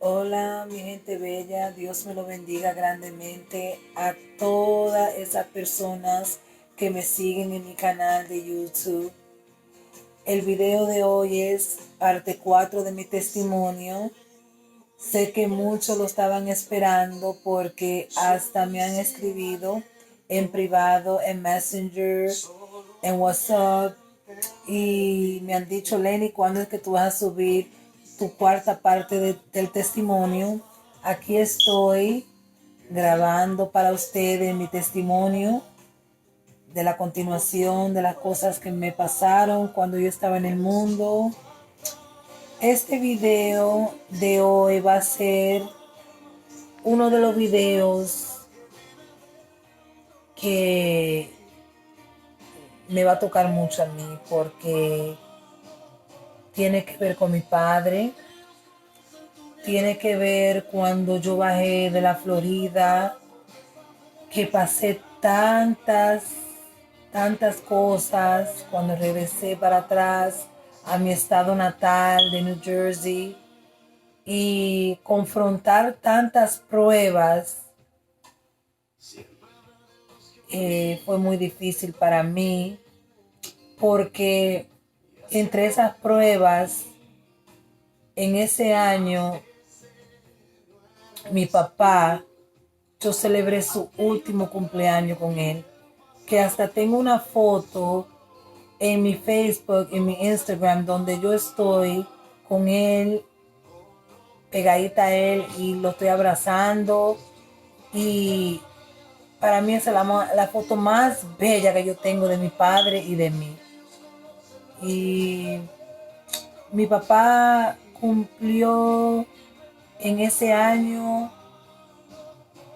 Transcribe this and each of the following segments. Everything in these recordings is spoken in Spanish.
Hola, mi gente bella, Dios me lo bendiga grandemente a todas esas personas que me siguen en mi canal de YouTube. El video de hoy es parte 4 de mi testimonio. Sé que muchos lo estaban esperando porque hasta me han escrito en privado, en Messenger, en WhatsApp y me han dicho, Lenny, ¿cuándo es que tú vas a subir tu cuarta parte del testimonio? Aquí estoy grabando para ustedes mi testimonio de la continuación de las cosas que me pasaron cuando yo estaba en el mundo. Este video de hoy va a ser uno de los videos que me va a tocar mucho a mí porque tiene que ver con mi padre, tiene que ver cuando yo bajé de la Florida, que pasé tantas cosas cuando regresé para atrás a mi estado natal de New Jersey y confrontar tantas pruebas fue muy difícil para mí porque entre esas pruebas en ese año mi papá, yo celebré su último cumpleaños con él, que hasta tengo una foto en mi Facebook, en mi Instagram, donde yo estoy con él, pegadita a él y lo estoy abrazando. Y para mí esa es la foto más bella que yo tengo de mi padre y de mí. Y mi papá cumplió en ese año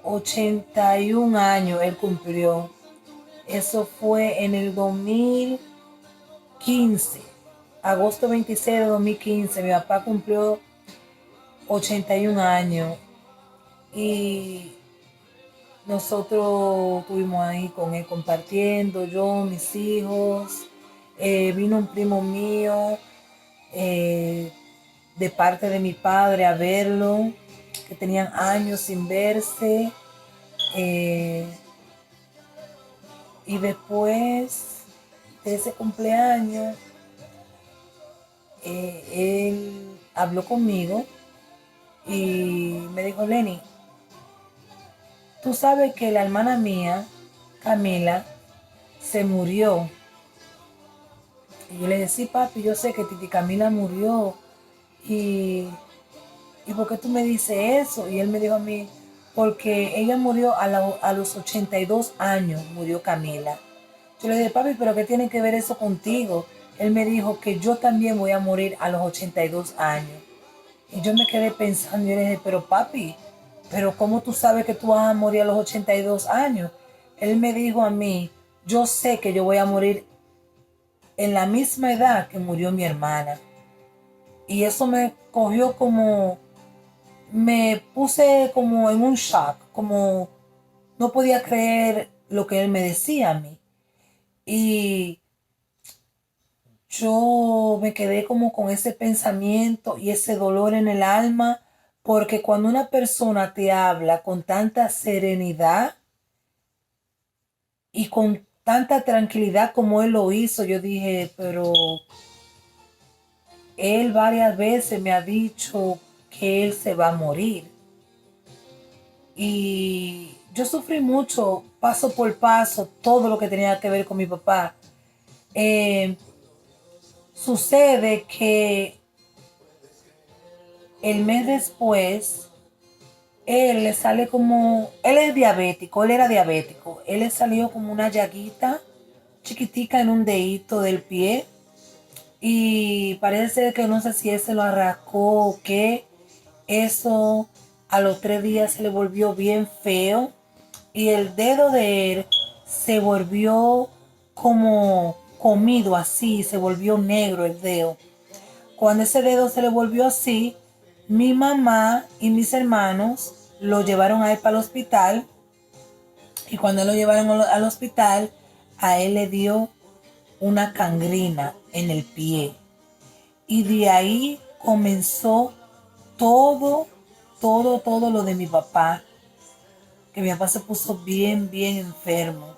81 años, él cumplió. Eso fue en el 2015, agosto 26 de 2015. Mi papá cumplió 81 años y nosotros estuvimos ahí con él compartiendo, yo, mis hijos. Vino un primo mío de parte de mi padre a verlo, que tenían años sin verse. Y después de ese cumpleaños, él habló conmigo y me dijo, Lenny, tú sabes que la hermana mía, Camila, se murió. Y yo le dije, sí, papi, yo sé que Titi Camila murió. ¿Y por qué tú me dices eso? Y él me dijo a mí, porque ella murió a los 82 años, murió Camila. Yo le dije, papi, ¿pero qué tiene que ver eso contigo? Él me dijo que yo también voy a morir a los 82 años. Y yo me quedé pensando, y yo le dije, pero papi, ¿pero cómo tú sabes que tú vas a morir a los 82 años? Él me dijo a mí, yo sé que yo voy a morir en la misma edad que murió mi hermana. Y eso me cogió como, me puse como en un shock, como no podía creer lo que él me decía a mí. Y yo me quedé como con ese pensamiento y ese dolor en el alma, porque cuando una persona te habla con tanta serenidad y con tanta tranquilidad como él lo hizo, yo dije, pero él varias veces me ha dicho que él se va a morir. Y yo sufrí mucho, paso por paso, todo lo que tenía que ver con mi papá. Sucede que el mes después, él le sale como, él es diabético, él era diabético, él le salió como una llaguita chiquitica en un dedito del pie y parece que no sé si él se lo arrancó o qué, eso a los 3 días se le volvió bien feo y el dedo de él se volvió como comido así, se volvió negro el dedo. Cuando ese dedo se le volvió así, mi mamá y mis hermanos lo llevaron a él para el hospital y cuando lo llevaron al hospital, a él le dio una gangrena en el pie. Y de ahí comenzó todo todo lo de mi papá, que mi papá se puso bien, bien enfermo.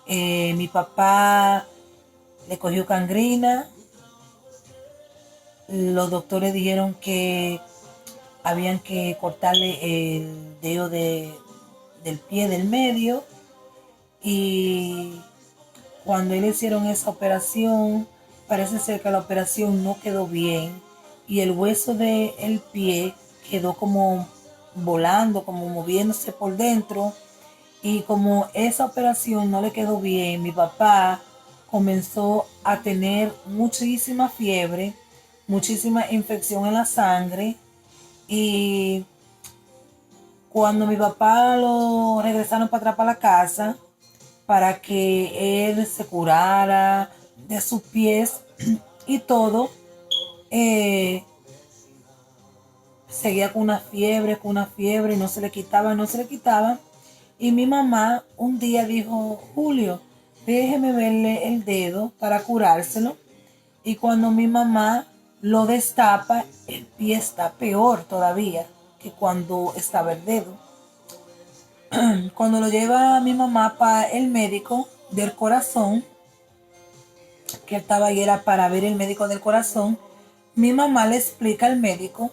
Mi papá le cogió gangrena, los doctores dijeron que habían que cortarle el dedo del pie del medio y cuando le hicieron esa operación, parece ser que la operación no quedó bien y el hueso del pie quedó como volando, como moviéndose por dentro. Y como esa operación no le quedó bien, mi papá comenzó a tener muchísima fiebre, muchísima infección en la sangre. Y cuando mi papá lo regresaron para atrás para la casa, para que él se curara de sus pies y todo, eh, seguía con una fiebre, y no se le quitaba, no se le quitaba. Y mi mamá un día dijo, Julio, déjeme verle el dedo para curárselo. Y cuando mi mamá lo destapa, el pie está peor todavía que cuando estaba el dedo. Cuando lo lleva mi mamá para el médico del corazón, que estaba ahí era para ver el médico del corazón, mi mamá le explica al médico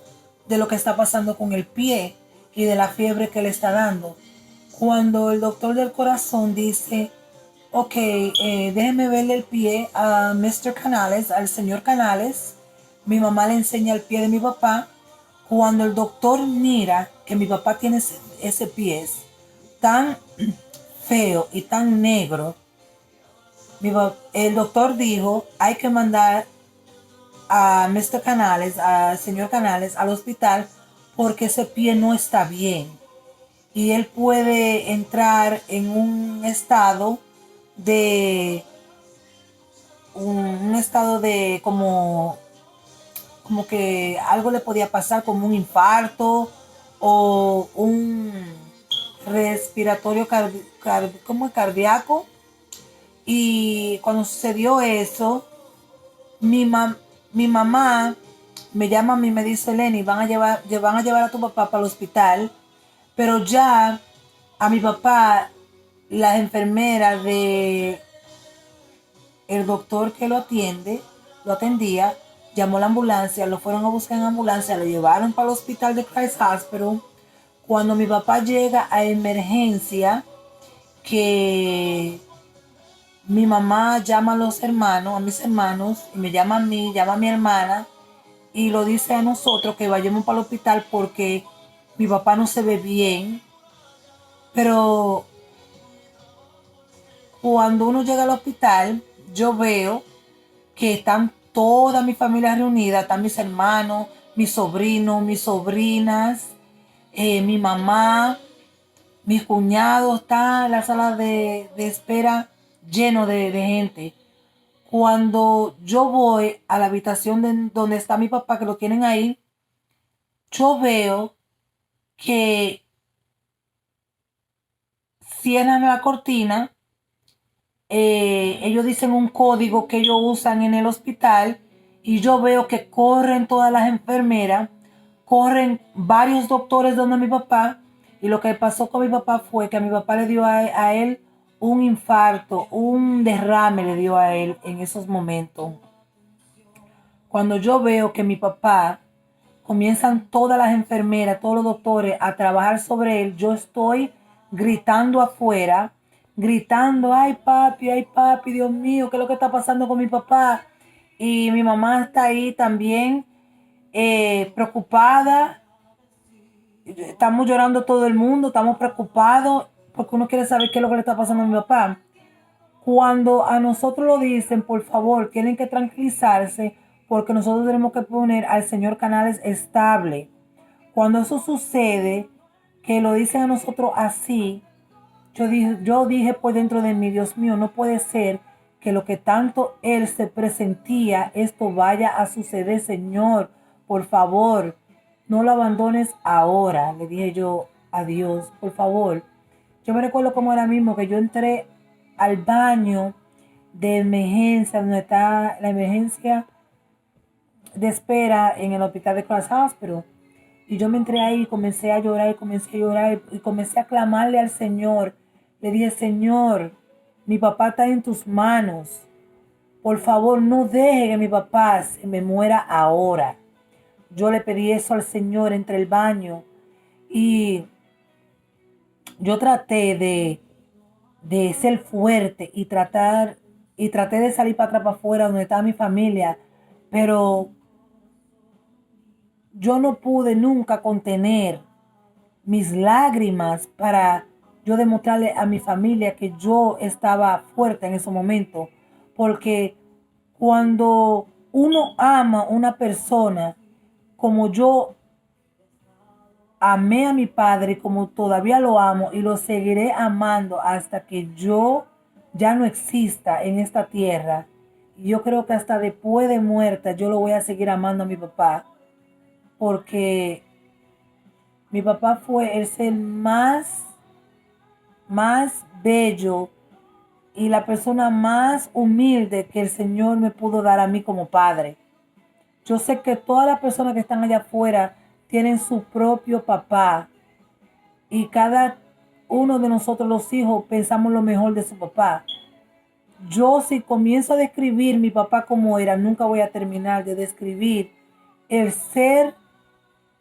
de lo que está pasando con el pie y de la fiebre que le está dando. Cuando el doctor del corazón dice, ok, déjeme verle el pie a Mr. Canales, al señor Canales, mi mamá le enseña el pie de mi papá. Cuando el doctor mira que mi papá tiene ese pie tan feo y tan negro, el doctor dijo, hay que mandar a Mr. Canales, al señor Canales, al hospital porque ese pie no está bien. Y él puede entrar en un estado de un estado de como que algo le podía pasar como un infarto o un respiratorio como cardíaco. Y cuando sucedió eso, mi, mam mi mamá me llama a mí y me dice, Lenny, van a llevar a tu papá para el hospital, pero ya a mi papá, las enfermeras de el doctor que lo atendía, llamó a la ambulancia, lo fueron a buscar en ambulancia, lo llevaron para el hospital de Christ Hospital. Cuando mi papá llega a emergencia, que mi mamá llama a los hermanos, a mis hermanos, y me llama a mí, llama a mi hermana, y lo dice a nosotros que vayamos para el hospital porque mi papá no se ve bien. Pero cuando uno llega al hospital, yo veo que están toda mi familia reunida, están mis hermanos, mis sobrinos, mis sobrinas, mi mamá, mis cuñados, está en la sala de espera lleno de gente. Cuando yo voy a la habitación donde está mi papá, que lo tienen ahí, yo veo que cierran la cortina. Ellos dicen un código que ellos usan en el hospital y yo veo que corren todas las enfermeras, corren varios doctores donde mi papá, y lo que pasó con mi papá fue que a mi papá le dio a él un infarto, un derrame le dio a él en esos momentos. Cuando yo veo que mi papá comienzan todas las enfermeras, todos los doctores a trabajar sobre él, yo estoy gritando afuera, gritando, ay papi, Dios mío, ¿qué es lo que está pasando con mi papá? Y mi mamá está ahí también preocupada, estamos llorando todo el mundo, estamos preocupados porque uno quiere saber qué es lo que le está pasando a mi papá. Cuando a nosotros lo dicen, por favor, tienen que tranquilizarse porque nosotros tenemos que poner al señor Canales estable. Cuando eso sucede, que lo dicen a nosotros así, yo dije por dentro de mí, Dios mío, no puede ser que lo que tanto él se presentía, esto vaya a suceder, Señor. Por favor, no lo abandones ahora, le dije yo a Dios, por favor. Yo me recuerdo como ahora mismo que yo entré al baño de emergencia, donde está la emergencia de espera en el hospital de Cross Hospital. Y yo me entré ahí y comencé a llorar y comencé a clamarle al Señor. Le dije, Señor, mi papá está en tus manos. Por favor, no deje que mi papá se me muera ahora. Yo le pedí eso al Señor entre el baño y yo traté de ser fuerte y traté de salir para atrás para afuera donde estaba mi familia, pero yo no pude nunca contener mis lágrimas para yo demostrarle a mi familia que yo estaba fuerte en ese momento, porque cuando uno ama a una persona como yo amé a mi padre, como todavía lo amo y lo seguiré amando hasta que yo ya no exista en esta tierra. Y yo creo que hasta después de muerta yo lo voy a seguir amando a mi papá, porque mi papá fue el ser más bello y la persona más humilde que el Señor me pudo dar a mí como padre. Yo sé que todas las personas que están allá afuera tienen su propio papá y cada uno de nosotros los hijos pensamos lo mejor de su papá. Yo si comienzo a describir mi papá como era, nunca voy a terminar de describir el ser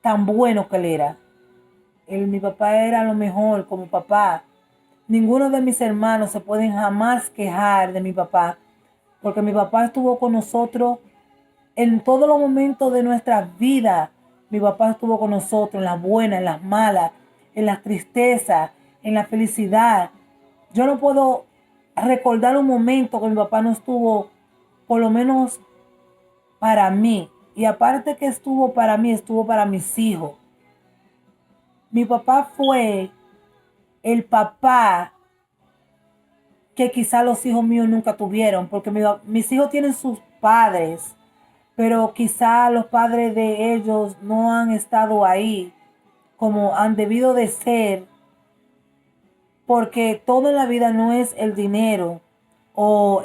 tan bueno que él era. Mi papá era lo mejor como papá. Ninguno de mis hermanos se pueden jamás quejar de mi papá, porque mi papá estuvo con nosotros en todos los momentos de nuestra vida. Mi papá estuvo con nosotros en las buenas, en las malas, en las tristezas, en la felicidad. Yo no puedo recordar un momento que mi papá no estuvo, por lo menos para mí. Y aparte que estuvo para mí, estuvo para mis hijos. Mi papá fue el papá que quizá los hijos míos nunca tuvieron, porque mis hijos tienen sus padres, pero quizá los padres de ellos no han estado ahí como han debido de ser, porque todo en la vida no es el dinero o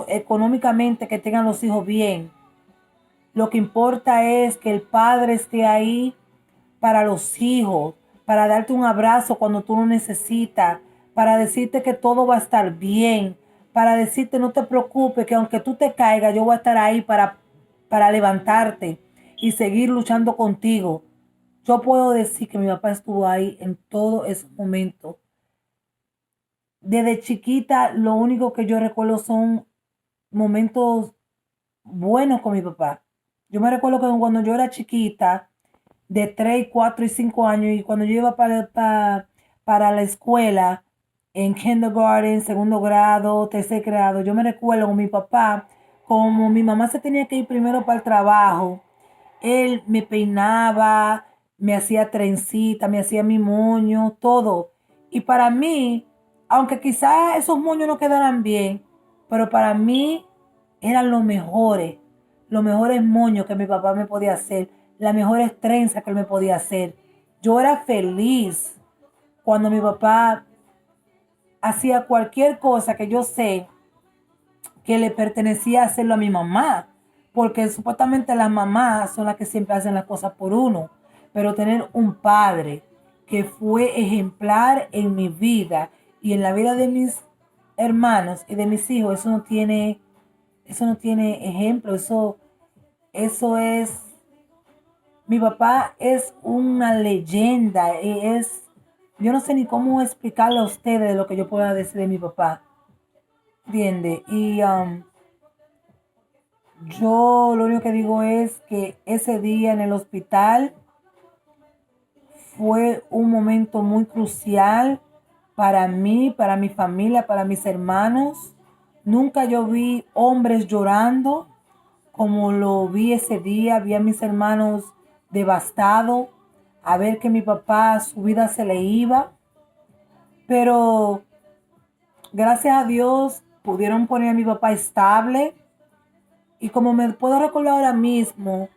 económicamente que tengan los hijos bien. Lo que importa es que el padre esté ahí para los hijos, para darte un abrazo cuando tú lo necesitas, para decirte que todo va a estar bien, para decirte no te preocupes, que aunque tú te caigas, yo voy a estar ahí para levantarte y seguir luchando contigo. Yo puedo decir que mi papá estuvo ahí en todo ese momento. Desde chiquita, lo único que yo recuerdo son momentos buenos con mi papá. Yo me recuerdo que cuando yo era chiquita, de 3, 4 y 5 años, y cuando yo iba para la escuela, en kindergarten, segundo grado, tercer grado, yo me recuerdo con mi papá, como mi mamá se tenía que ir primero para el trabajo, él me peinaba, me hacía trencita, me hacía mi moño, todo. Y para mí, aunque quizás esos moños no quedaran bien, pero para mí eran los mejores moños que mi papá me podía hacer, las mejores trenzas que él me podía hacer. Yo era feliz cuando mi papá hacía cualquier cosa que yo sé que le pertenecía hacerlo a mi mamá, porque supuestamente las mamás son las que siempre hacen las cosas por uno, pero tener un padre que fue ejemplar en mi vida y en la vida de mis hermanos y de mis hijos, eso no tiene ejemplo, eso es, mi papá es una leyenda, yo no sé ni cómo explicarle a ustedes lo que yo pueda decir de mi papá, ¿entiende? Y yo lo único que digo es que ese día en el hospital fue un momento muy crucial para mí, para mi familia, para mis hermanos. Nunca yo vi hombres llorando como lo vi ese día. Vi a mis hermanos devastados, a ver que mi papá su vida se le iba. Pero gracias a Dios pudieron poner a mi papá estable. Y como me puedo recordar ahora mismo,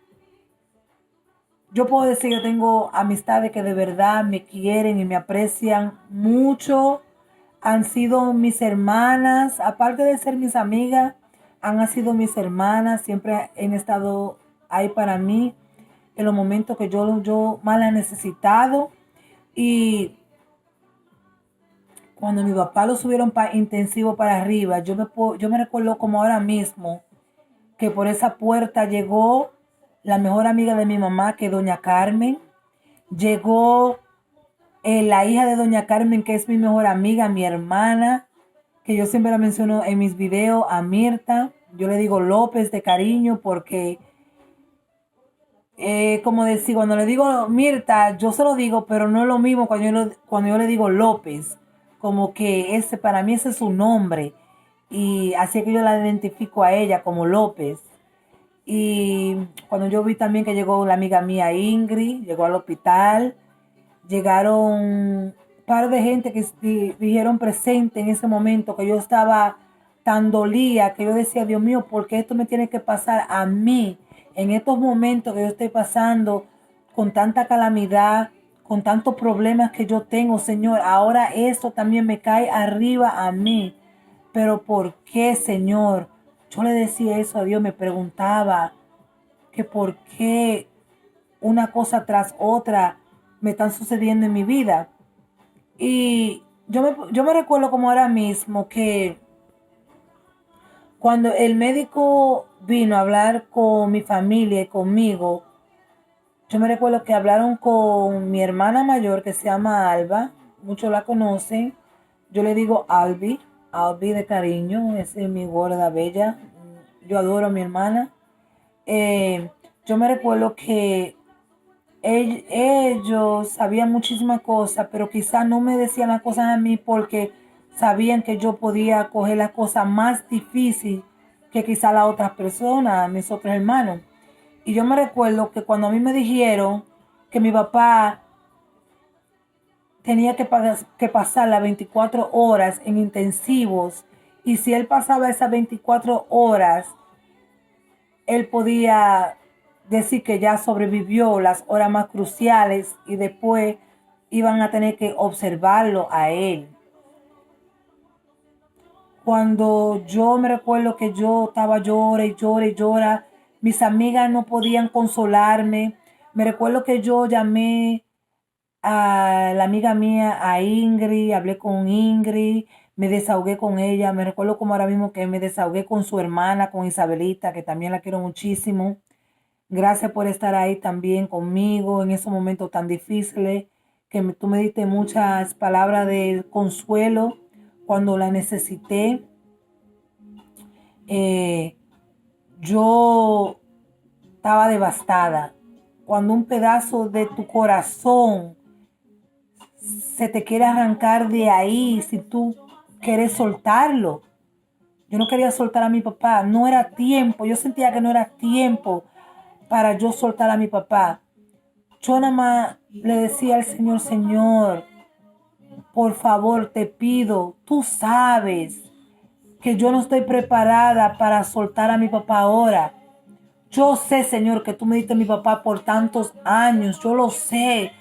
yo puedo decir que tengo amistades que de verdad me quieren y me aprecian mucho. Han sido mis hermanas, aparte de ser mis amigas, han sido mis hermanas, siempre han estado ahí para mí. en los momentos que yo más la he necesitado. Y cuando mi papá lo subieron intensivo para arriba, yo me recuerdo como ahora mismo que por esa puerta llegó la mejor amiga de mi mamá, que es doña Carmen. Llegó la hija de doña Carmen, que es mi mejor amiga, mi hermana, que yo siempre la menciono en mis videos, a Mirta. Yo le digo López de cariño porque, como decir, cuando le digo Mirta, yo se lo digo, pero no es lo mismo cuando yo le digo López. Como que para mí ese es su nombre. Y así que yo la identifico a ella como López. Y cuando yo vi también que llegó la amiga mía Ingrid, llegó al hospital, llegaron un par de gente que dijeron presente en ese momento, que yo estaba tan dolida, que yo decía, Dios mío, ¿por qué esto me tiene que pasar a mí? En estos momentos que yo estoy pasando con tanta calamidad, con tantos problemas que yo tengo, Señor, ahora esto también me cae arriba a mí. Pero ¿por qué, Señor? Yo le decía eso a Dios, me preguntaba que por qué una cosa tras otra me están sucediendo en mi vida. Y yo me recuerdo como ahora mismo que cuando el médico vino a hablar con mi familia y conmigo, yo me recuerdo que hablaron con mi hermana mayor, que se llama Alba, muchos la conocen, yo le digo Albi de cariño, esa es mi gorda bella, yo adoro a mi hermana. Yo me recuerdo que ellos sabían muchísimas cosas, pero quizás no me decían las cosas a mí porque sabían que yo podía coger las cosas más difíciles que quizás las otras personas, mis otros hermanos. Y yo me recuerdo que cuando a mí me dijeron que mi papá tenía que pasar las 24 horas en intensivos, y si él pasaba esas 24 horas, él podía decir que ya sobrevivió las horas más cruciales y después iban a tener que observarlo a él. Cuando yo me recuerdo que yo estaba llora y llora y llora, mis amigas no podían consolarme. Me recuerdo que yo llamé a la amiga mía, a Ingrid, hablé con Ingrid, me desahogué con ella. Me recuerdo como ahora mismo que me desahogué con su hermana, con Isabelita, que también la quiero muchísimo. Gracias por estar ahí también conmigo en esos momentos tan difíciles, que tú me diste muchas palabras de consuelo cuando la necesité. Eh, yo estaba devastada. Cuando un pedazo de tu corazón se te quiere arrancar de ahí, si tú quieres soltarlo. Yo no quería soltar a mi papá, no era tiempo, yo sentía que no era tiempo para yo soltar a mi papá. Yo nada más le decía al Señor, Señor, por favor te pido, tú sabes que yo no estoy preparada para soltar a mi papá ahora. Yo sé, Señor, que tú me diste a mi papá por tantos años, yo lo sé,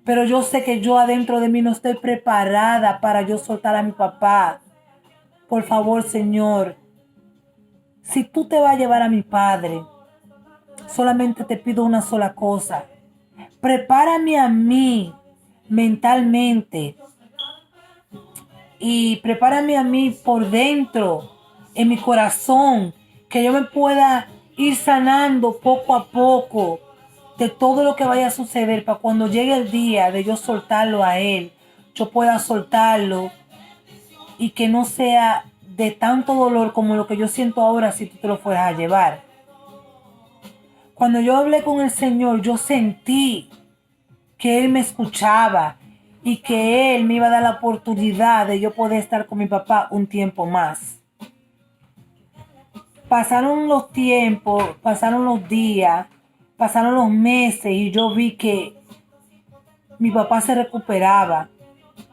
pero yo sé que yo adentro de mí no estoy preparada para yo soltar a mi papá. Por favor, Señor, si tú te vas a llevar a mi padre, solamente te pido una sola cosa. Prepárame a mí mentalmente y prepárame a mí por dentro, en mi corazón, que yo me pueda ir sanando poco a poco de todo lo que vaya a suceder, para cuando llegue el día de yo soltarlo a él, yo pueda soltarlo y que no sea de tanto dolor como lo que yo siento ahora si tú te lo fueras a llevar. Cuando yo hablé con el Señor, yo sentí que Él me escuchaba y que Él me iba a dar la oportunidad de yo poder estar con mi papá un tiempo más. Pasaron los tiempos, pasaron los días, pasaron los meses y yo vi que mi papá se recuperaba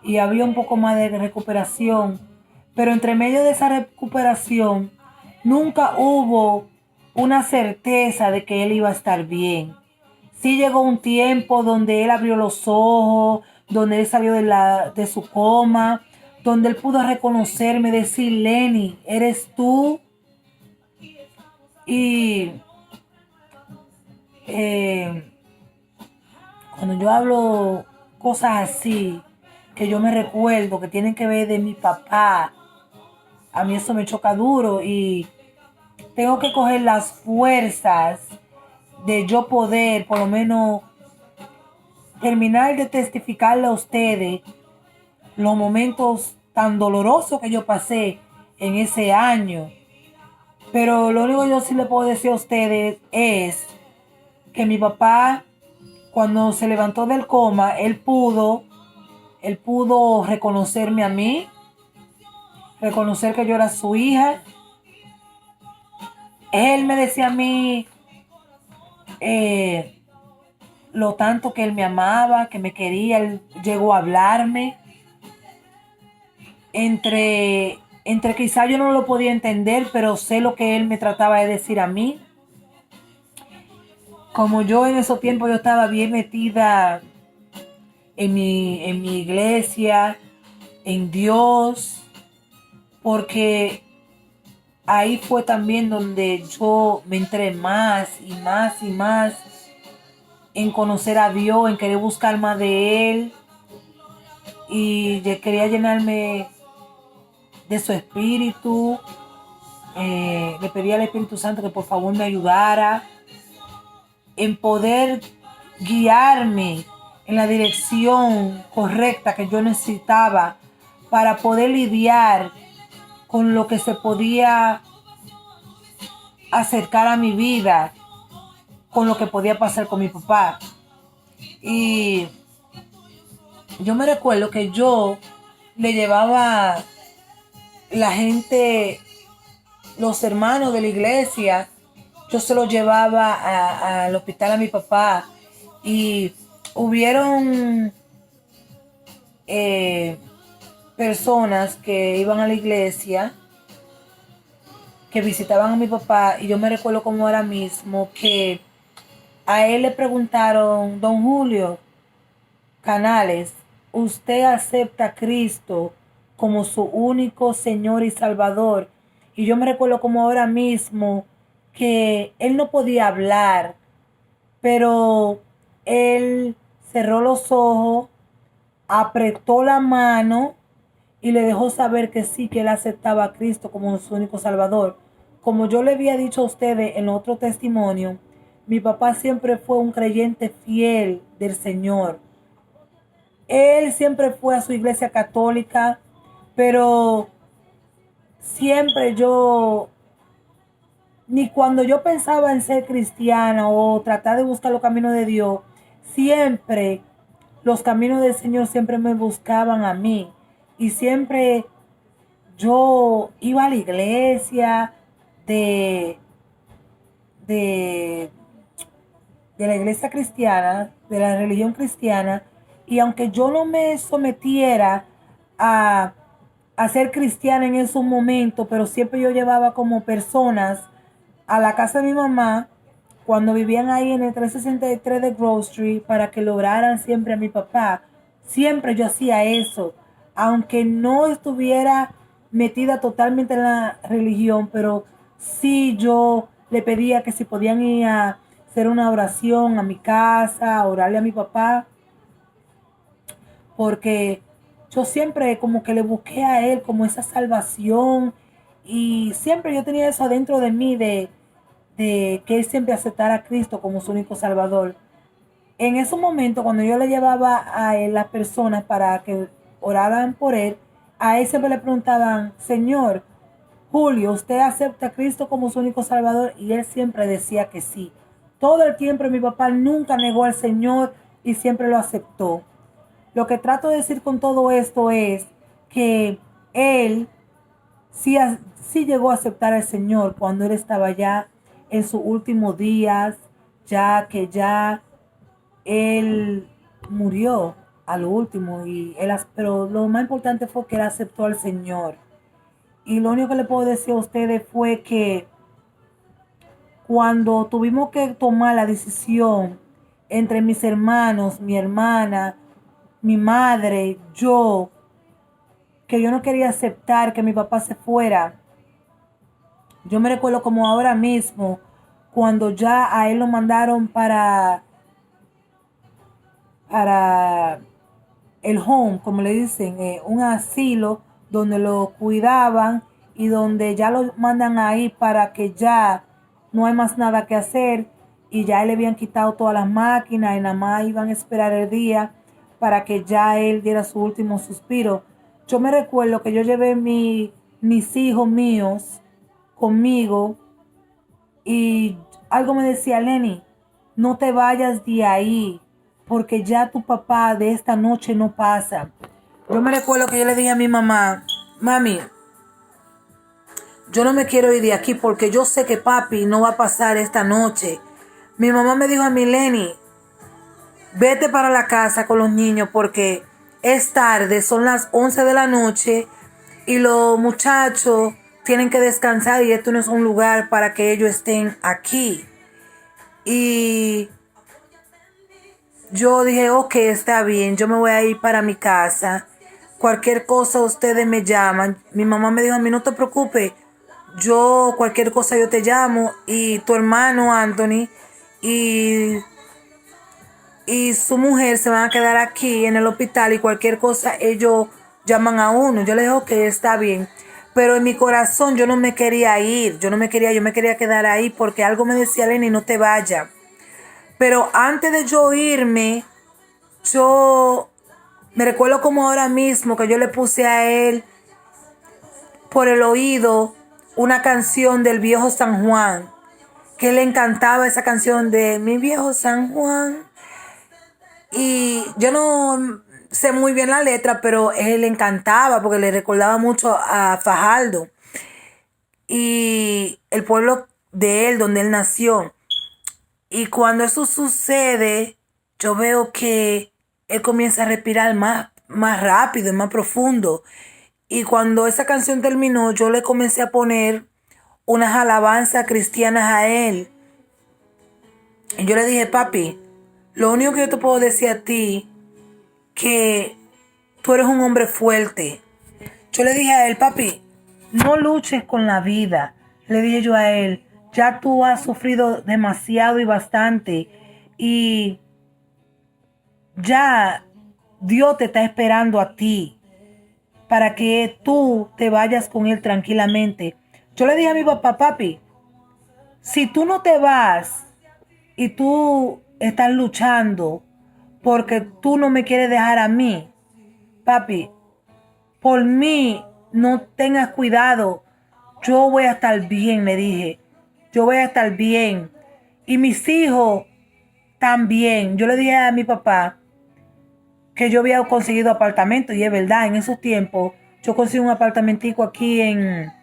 y había un poco más de recuperación, pero entre medio de esa recuperación nunca hubo una certeza de que él iba a estar bien. Sí llegó un tiempo donde él abrió los ojos, donde él salió de su coma, donde él pudo reconocerme, decir, Lenny, ¿eres tú? Y Cuando yo hablo cosas así, que yo me recuerdo, que tienen que ver de mi papá, a mí eso me choca duro y tengo que coger las fuerzas de yo poder, por lo menos, terminar de testificarle a ustedes los momentos tan dolorosos que yo pasé en ese año. Pero lo único que yo sí le puedo decir a ustedes es que mi papá, cuando se levantó del coma, él pudo reconocerme a mí, reconocer que yo era su hija. Él me decía a mí eh, lo tanto que él me amaba, que me quería. Él llegó a hablarme. Entre quizá yo no lo podía entender, pero sé lo que él me trataba de decir a mí. Como yo en esos tiempos yo estaba bien metida en mi iglesia, en Dios, porque ahí fue también donde yo me entré más y más y más en conocer a Dios, en querer buscar más de Él y quería llenarme de su espíritu. Le pedí al Espíritu Santo que por favor me ayudara en poder guiarme en la dirección correcta que yo necesitaba para poder lidiar con lo que se podía acercar a mi vida, con lo que podía pasar con mi papá. Y yo me recuerdo que yo le llevaba la gente, los hermanos de la iglesia, yo se los llevaba al hospital a mi papá y hubieron eh, personas que iban a la iglesia, que visitaban a mi papá y yo me recuerdo como ahora mismo que a él le preguntaron: Don Julio Canales, ¿usted acepta a Cristo como su único Señor y Salvador? Y yo me recuerdo como ahora mismo que él no podía hablar, pero él cerró los ojos, apretó la mano y le dejó saber que sí, que él aceptaba a Cristo como su único Salvador. Como yo le había dicho a ustedes en otro testimonio, mi papá siempre fue un creyente fiel del Señor. Él siempre fue a su iglesia católica, pero siempre yo, ni cuando yo pensaba en ser cristiana o tratar de buscar los caminos de Dios, siempre los caminos del Señor siempre me buscaban a mí. Y siempre yo iba a la iglesia de, de, de la iglesia cristiana, de la religión cristiana, y aunque yo no me sometiera a, a ser cristiana en esos momentos, pero siempre yo llevaba como personas a la casa de mi mamá cuando vivían ahí en el 363 de Grove Street para que lograran siempre a mi papá. Siempre yo hacía eso, aunque no estuviera metida totalmente en la religión, pero sí yo le pedía que si podían ir a hacer una oración a mi casa, a orarle a mi papá, porque yo siempre como que le busqué a él como esa salvación y siempre yo tenía eso adentro de mí de que él siempre aceptara a Cristo como su único Salvador. En ese momento, cuando yo le llevaba a él las personas para que oraran por él, a él siempre le preguntaban: Señor Julio, ¿usted acepta a Cristo como su único Salvador? Y él siempre decía que sí. Todo el tiempo mi papá nunca negó al Señor y siempre lo aceptó. Lo que trato de decir con todo esto es que él sí, sí llegó a aceptar al Señor cuando él estaba ya en sus últimos días, ya que ya él murió a lo último, pero lo más importante fue que él aceptó al Señor. Y lo único que le puedo decir a ustedes fue que cuando tuvimos que tomar la decisión entre mis hermanos, mi hermana, mi madre, yo, que yo no quería aceptar que mi papá se fuera, yo me recuerdo como ahora mismo, cuando ya a él lo mandaron para el home, como le dicen, un asilo donde lo cuidaban y donde ya lo mandan ahí para que ya no hay más nada que hacer y ya le habían quitado todas las máquinas y nada más iban a esperar el día para que ya él diera su último suspiro. Yo me recuerdo que yo llevé mis hijos míos conmigo y algo me decía, Lenny, no te vayas de ahí, porque ya tu papá de esta noche no pasa. Yo me recuerdo que yo le dije a mi mamá, mami, yo no me quiero ir de aquí porque yo sé que papi no va a pasar esta noche. Mi mamá me dijo a mí, Lenny, vete para la casa con los niños porque es tarde, son las 11 de la noche y los muchachos tienen que descansar y esto no es un lugar para que ellos estén aquí. Y yo dije, ok, está bien, yo me voy a ir para mi casa. Cualquier cosa ustedes me llaman. Mi mamá me dijo a mí, no te preocupes, cualquier cosa yo te llamo y tu hermano Anthony y, y su mujer se van a quedar aquí en el hospital y cualquier cosa ellos llaman a uno. Yo le dije, ok, está bien. Pero en mi corazón yo no me quería ir, yo me quería quedar ahí porque algo me decía, Lenny, no te vayas. Pero antes de yo irme, yo me recuerdo como ahora mismo que yo le puse a él por el oído una canción del viejo San Juan, que le encantaba esa canción de mi viejo San Juan. Y yo no sé muy bien la letra, pero él le encantaba porque le recordaba mucho a Fajardo y el pueblo de él, donde él nació. Y cuando eso sucede, yo veo que él comienza a respirar más rápido y más profundo. Y cuando esa canción terminó, yo le comencé a poner unas alabanzas cristianas a él. Y yo le dije, papi, lo único que yo te puedo decir a ti, que tú eres un hombre fuerte. Yo le dije a él, papi, no luches con la vida. Le dije yo a él, ya tú has sufrido demasiado y bastante. Y ya Dios te está esperando a ti para que tú te vayas con él tranquilamente. Yo le dije a mi papá, papi, si tú no te vas y tú estás luchando porque tú no me quieres dejar a mí, papi, por mí no tengas cuidado. Yo voy a estar bien, le dije. Yo voy a estar bien. Y mis hijos también. Yo le dije a mi papá que yo había conseguido apartamento y es verdad, en esos tiempos yo conseguí un apartamentico aquí en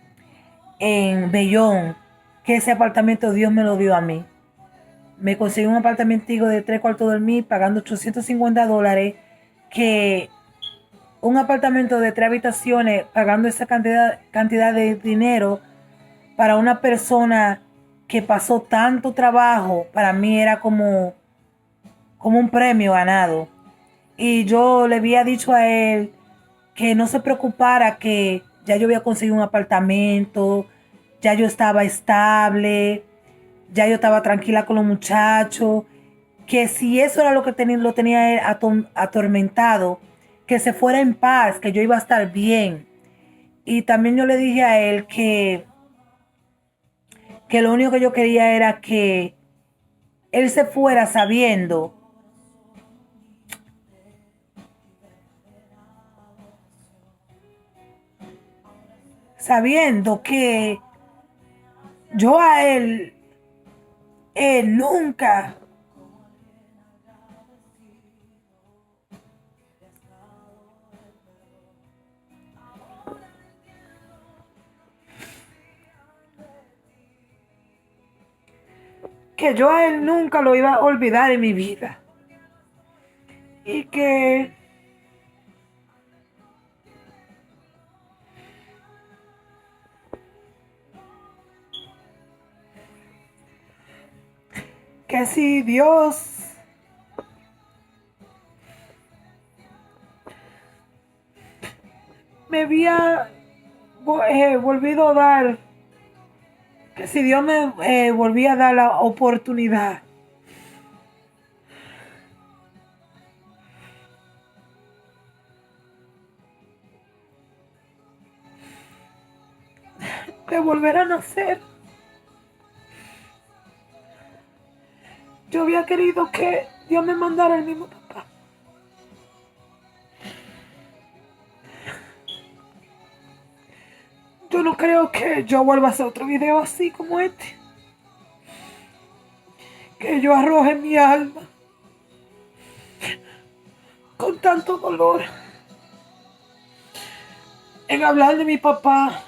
Bellón, que ese apartamento Dios me lo dio a mí. Me conseguí un apartamentico de 3 cuartos dormir pagando $850, que un apartamento de 3 habitaciones pagando esa cantidad de dinero para una persona que pasó tanto trabajo, para mí era como un premio ganado. Y yo le había dicho a él que no se preocupara, que ya yo había conseguido un apartamento, ya yo estaba estable, ya yo estaba tranquila con los muchachos, que si eso era lo que lo tenía él atormentado, que se fuera en paz, que yo iba a estar bien. Y también yo le dije a él que lo único que yo quería era que él se fuera sabiendo que yo a él nunca, que yo a él nunca lo iba a olvidar en mi vida. Y que si Dios me había volvido a dar, que si Dios me volvía a dar la oportunidad de volver a nacer. Yo había querido que Dios me mandara el mismo papá. Yo no creo que yo vuelva a hacer otro video así como este. Que yo arroje mi alma con tanto dolor en hablar de mi papá.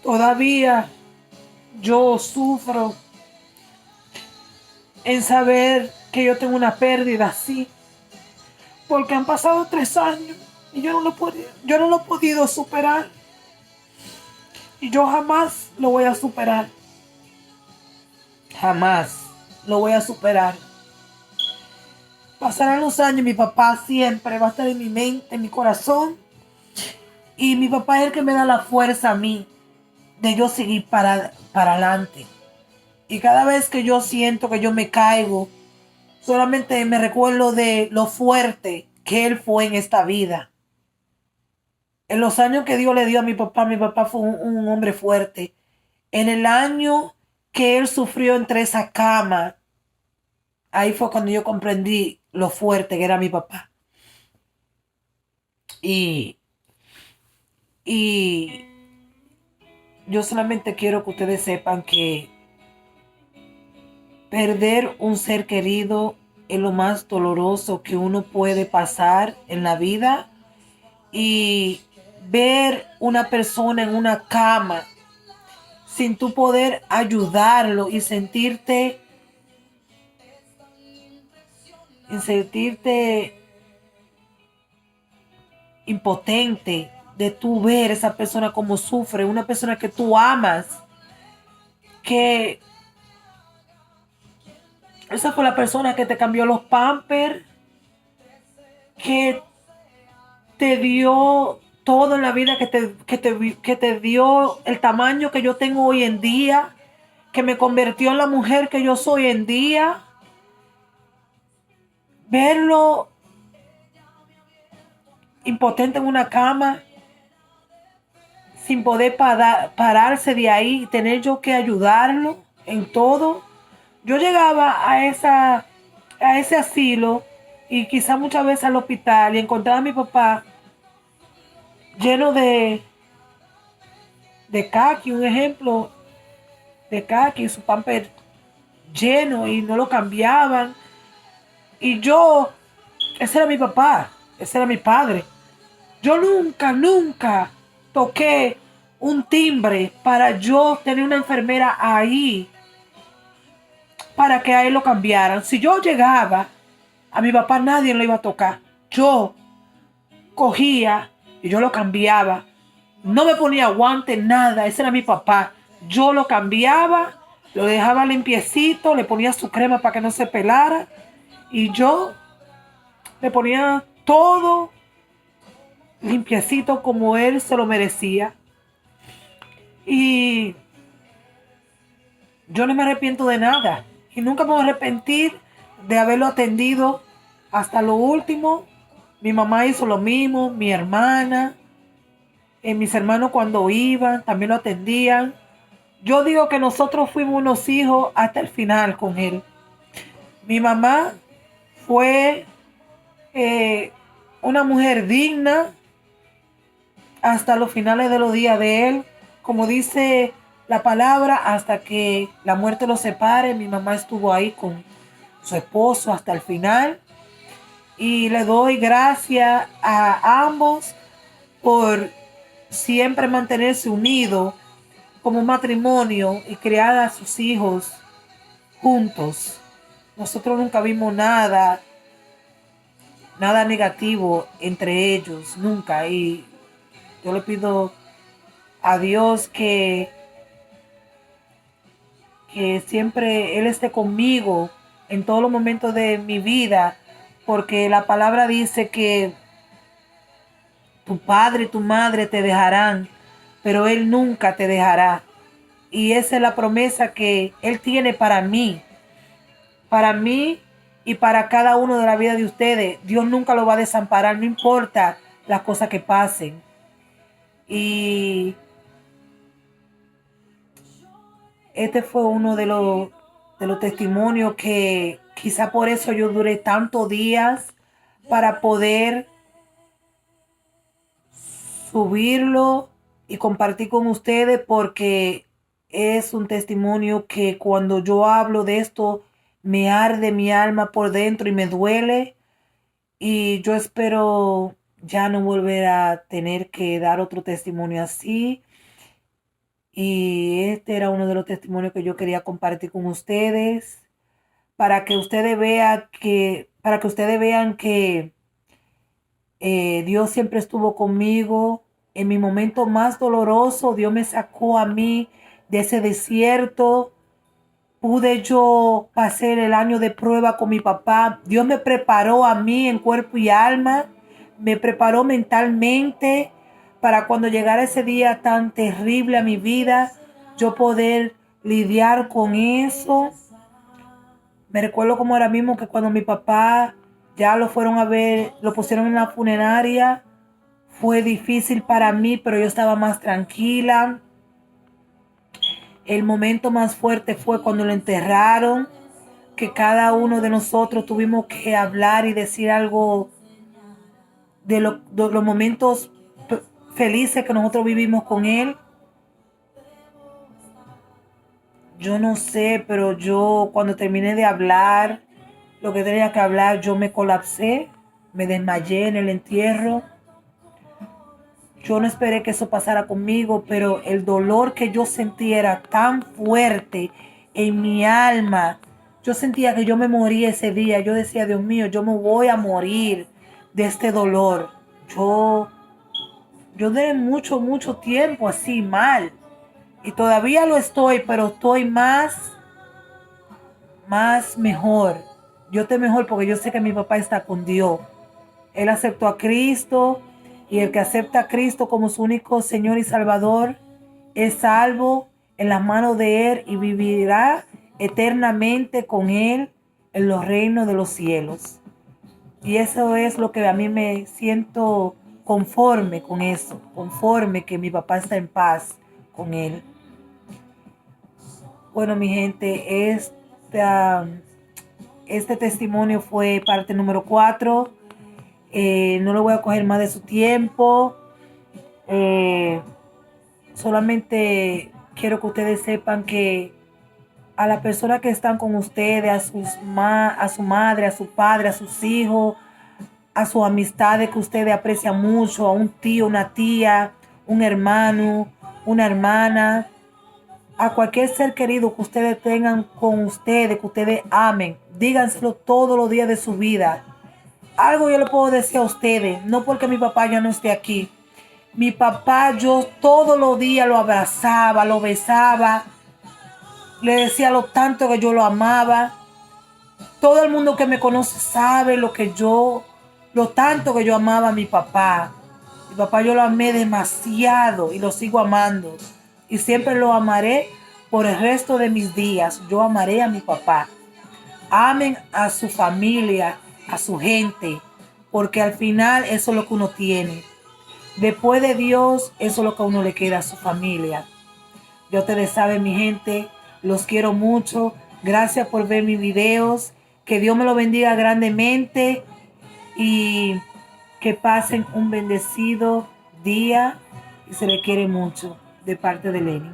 Todavía yo sufro en saber que yo tengo una pérdida así. Porque han pasado 3 años y yo no lo he podido superar. Y yo jamás lo voy a superar. Jamás lo voy a superar. Pasarán los años, mi papá siempre va a estar en mi mente, en mi corazón. Y mi papá es el que me da la fuerza a mí de yo seguir para adelante. Y cada vez que yo siento que yo me caigo, solamente me recuerdo de lo fuerte que él fue en esta vida. En los años que Dios le dio a mi papá fue un hombre fuerte. En el año que él sufrió entre esa cama, ahí fue cuando yo comprendí lo fuerte que era mi papá. Y yo solamente quiero que ustedes sepan que perder un ser querido es lo más doloroso que uno puede pasar en la vida. Y ver una persona en una cama sin tú poder ayudarlo y sentirte impotente de tú ver esa persona como sufre, una persona que tú amas, que esa fue la persona que te cambió los pampers, que te dio todo en la vida, que te dio el tamaño que yo tengo hoy en día, que me convirtió en la mujer que yo soy hoy en día. Verlo impotente en una cama, sin poder pararse de ahí y tener yo que ayudarlo en todo. Yo llegaba a ese asilo y quizá muchas veces al hospital y encontraba a mi papá lleno de caqui, un ejemplo, de caqui, su pamper lleno y no lo cambiaban. Y yo, ese era mi papá, ese era mi padre. Yo nunca toqué un timbre para yo tener una enfermera ahí para que a él lo cambiaran. Si yo llegaba, a mi papá nadie lo iba a tocar. Yo cogía y yo lo cambiaba. No me ponía guante, nada. Ese era mi papá. Yo lo cambiaba, lo dejaba limpiecito, le ponía su crema para que no se pelara. Y yo le ponía todo limpiecito como él se lo merecía. Y yo no me arrepiento de nada. Y nunca me voy a arrepentir de haberlo atendido hasta lo último. Mi mamá hizo lo mismo, mi hermana, mis hermanos cuando iban también lo atendían. Yo digo que nosotros fuimos unos hijos hasta el final con él. Mi mamá fue una mujer digna hasta los finales de los días de él. Como dice la palabra, hasta que la muerte los separe, mi mamá estuvo ahí con su esposo hasta el final. Y le doy gracias a ambos por siempre mantenerse unidos como matrimonio y criar a sus hijos juntos. Nosotros nunca vimos nada negativo entre ellos, nunca. Y yo le pido a Dios que siempre Él esté conmigo en todos los momentos de mi vida, porque la palabra dice que tu padre y tu madre te dejarán, pero Él nunca te dejará. Y esa es la promesa que Él tiene para mí y para cada uno de la vida de ustedes. Dios nunca lo va a desamparar, no importa las cosas que pasen. Y este fue uno de los testimonios que quizá por eso yo duré tantos días para poder subirlo y compartir con ustedes, porque es un testimonio que cuando yo hablo de esto me arde mi alma por dentro y me duele, y yo espero ya no volver a tener que dar otro testimonio así. Y este era uno de los testimonios que yo quería compartir con ustedes para que ustedes vean que Dios siempre estuvo conmigo. En mi momento más doloroso, Dios me sacó a mí de ese desierto. Pude yo pasar el año de prueba con mi papá. Dios me preparó a mí en cuerpo y alma. Me preparó mentalmente para cuando llegara ese día tan terrible a mi vida, yo poder lidiar con eso. Me recuerdo como ahora mismo que cuando mi papá ya lo fueron a ver, lo pusieron en la funeraria, fue difícil para mí, pero yo estaba más tranquila. El momento más fuerte fue cuando lo enterraron, que cada uno de nosotros tuvimos que hablar y decir algo de los momentos felices que nosotros vivimos con él. Yo no sé, pero yo cuando terminé de hablar lo que tenía que hablar, yo me colapsé, me desmayé en el entierro. Yo no esperé que eso pasara conmigo, pero el dolor que yo sentía era tan fuerte en mi alma. Yo sentía que yo me moría ese día. Yo decía, Dios mío, yo me voy a morir de este dolor. Yo, yo duré mucho, mucho tiempo así mal. Y todavía lo estoy, pero estoy más mejor. Yo estoy mejor porque yo sé que mi papá está con Dios. Él aceptó a Cristo, y el que acepta a Cristo como su único Señor y Salvador es salvo en las manos de Él y vivirá eternamente con Él en los reinos de los cielos. Y eso es lo que a mí me siento conforme con eso, conforme que mi papá está en paz con Él. Bueno, mi gente, este testimonio fue parte número 4. No le voy a coger más de su tiempo. Solamente quiero que ustedes sepan que a las personas que están con ustedes, a su madre, a su padre, a sus hijos, a sus amistades que ustedes aprecian mucho, a un tío, una tía, un hermano, una hermana, a cualquier ser querido que ustedes tengan con ustedes, que ustedes amen, díganselo todos los días de su vida. Algo yo le puedo decir a ustedes, no porque mi papá ya no esté aquí. Mi papá, yo todos los días lo abrazaba, lo besaba, le decía lo tanto que yo lo amaba. Todo el mundo que me conoce sabe lo tanto que yo amaba a mi papá. Mi papá yo lo amé demasiado y lo sigo amando. Y siempre lo amaré por el resto de mis días. Yo amaré a mi papá. Amen a su familia, a su gente, porque al final eso es lo que uno tiene. Después de Dios, eso es lo que a uno le queda, a su familia. Ya ustedes saben, mi gente, los quiero mucho. Gracias por ver mis videos. Que Dios me lo bendiga grandemente y que pasen un bendecido día, y se le quiere mucho de parte de Lenny.